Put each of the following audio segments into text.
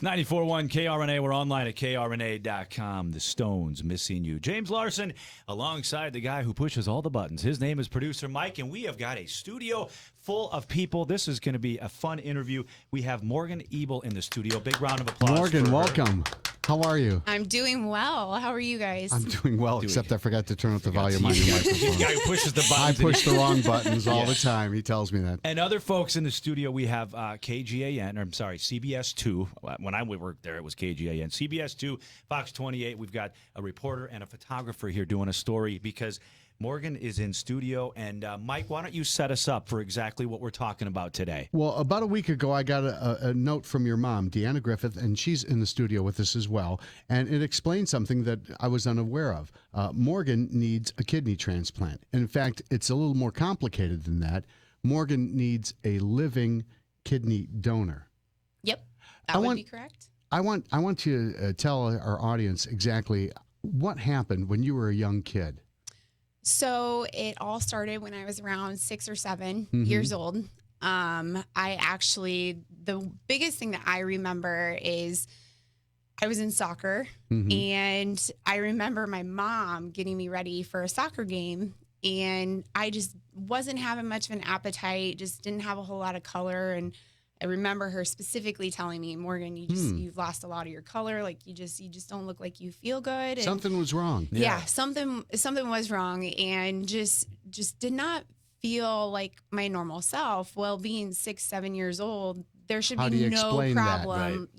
It's 94.1 KRNA. We're online at krna.com. The Stones, Missing You. James Larson, alongside the guy who pushes all the buttons. His name is producer Mike, and we have got a studio full of people. This is going to be a fun interview. We have Morgan Ebel in the studio. Big round of applause. Morgan, welcome. How are you? I'm doing well. How are you guys? I'm doing well, except I forgot to turn up the volume on your microphone. The guy who pushes the buttons. I push the wrong buttons all the time. He tells me that. And other folks in the studio, we have CBS 2. When I worked there, it was KGAN. CBS 2, Fox 28. We've got a reporter and a photographer here doing a story because Morgan is in studio. And Mike, why don't you set us up for exactly what we're talking about today? Well, about a week ago, I got a note from your mom, Deanna Griffith, and she's in the studio with us as well. And it explained something that I was unaware of. Morgan needs a kidney transplant. And in fact, it's a little more complicated than that. Morgan needs a living kidney donor. Yep, that would be correct. I want you to tell our audience exactly what happened when you were a young kid. So it all started when I was around 6 or 7 years old. The biggest thing that I remember is I was in soccer, and I remember my mom getting me ready for a soccer game, and I just wasn't having much of an appetite, just didn't have a whole lot of color. And I remember her specifically telling me, Morgan, you've lost a lot of your color. Like you just don't look like you feel good. And something was wrong. Yeah, something was wrong, and just did not feel like my normal self. Well, being 6, 7 years old, there should be no problem,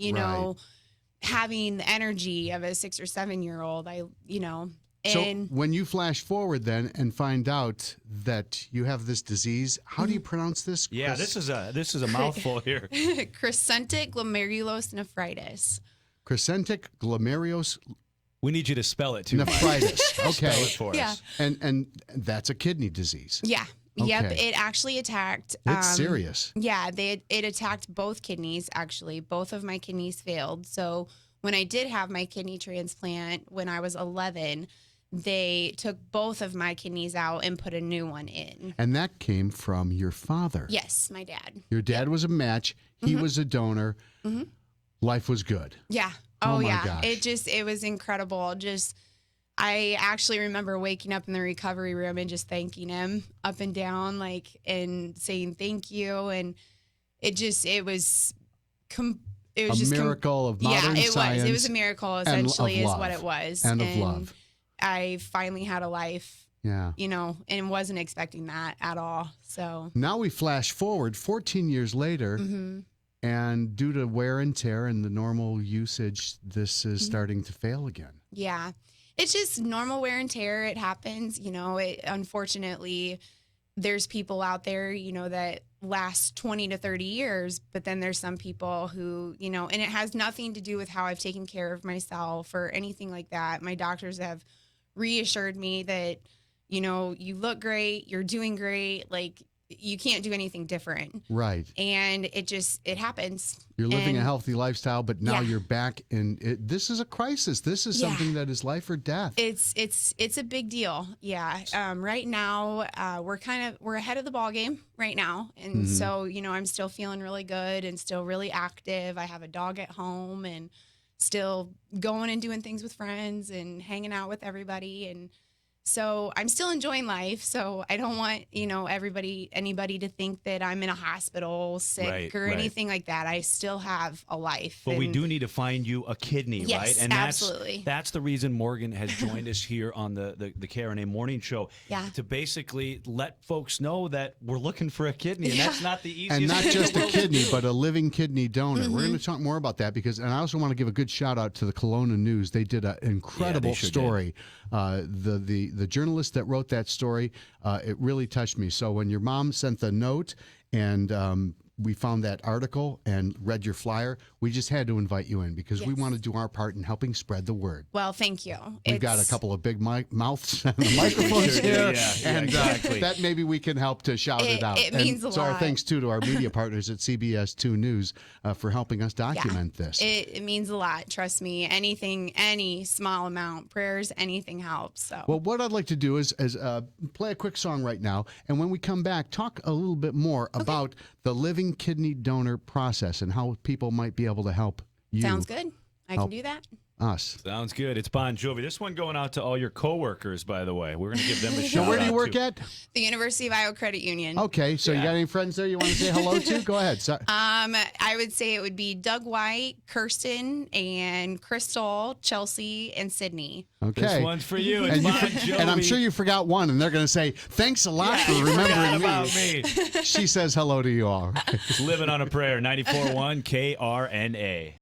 having the energy of a 6 or 7 year old. So when you flash forward then and find out that you have this disease, how do you pronounce this? Yeah, this is a mouthful here. Crescentic glomerulonephritis. Crescentic glomerulos. We need you to spell it too. Nephritis. Okay. Spell it for us. And that's a kidney disease. Yeah. Okay. Yep. It actually attacked. It's serious. Yeah. It attacked both kidneys. Actually, both of my kidneys failed. So when I did have my kidney transplant when I was 11. They took both of my kidneys out and put a new one in. And that came from your father. Yes, my dad. Your dad was a match. He was a donor. Life was good. Yeah. Oh my yeah. gosh. It was incredible. I actually remember waking up in the recovery room and just thanking him up and down, and saying thank you. And it was a miracle of modern science. It was a miracle, essentially, is what it was. And of love. I finally had a life, and wasn't expecting that at all. So now we flash forward 14 years later, and due to wear and tear and the normal usage, this is starting to fail again. Yeah, it's just normal wear and tear. It happens. Unfortunately, there's people out there, that last 20 to 30 years, but then there's some people who, and it has nothing to do with how I've taken care of myself or anything like that. My doctors have reassured me that, you look great, you're doing great, you can't do anything different. Right. And it happens. You're living a healthy lifestyle, but now you're back in it. This is a crisis. This is something that is life or death. It's a big deal. Yeah. Right now, we're ahead of the ball game right now. And so, I'm still feeling really good and still really active. I have a dog at home and still going and doing things with friends and hanging out with everybody. And so I'm still enjoying life. So I don't want, anybody to think that I'm in a hospital sick or anything like that. I still have a life. But we do need to find you a kidney, right? And absolutely. That's the reason Morgan has joined us here on the KRNA morning show. Yeah. To basically let folks know that we're looking for a kidney, and that's not the easiest. And not just a kidney, but a living kidney donor. We're going to talk more about that and I also want to give a good shout out to the Kelowna News. They did an incredible story. The journalist that wrote that story, it really touched me. So when your mom sent the note and we found that article and read your flyer, we just had to invite you in because we want to do our part in helping spread the word. Well, thank you. We've got a couple of big mouths and the microphones here, and exactly. That maybe we can help to shout it out. It means a lot. So our thanks, too, to our media partners at CBS 2 News for helping us document this. It means a lot. Trust me. Any small amount, prayers, anything helps. So. Well, what I'd like to do is play a quick song right now, and when we come back, talk a little bit more about the living kidney donor process and how people might be able to help you Sounds good. I help can do that. us. Sounds good. It's Bon Jovi. This one going out to all your coworkers, by the way. We're going to give them a So shout where do you out, work too. at? The University of Iowa Credit Union. Okay, so you got any friends there you want to say hello to? Go ahead. So, I would say it would be Doug White, Kirsten, and Crystal, Chelsea, and Sydney. okay. This one's for you. It's And, Bon you, Jovi. and I'm sure you forgot one, and they're going to say, thanks a lot for You remembering forgot me. about me. She says hello to you all. Living on a prayer. 94.1 KRNA.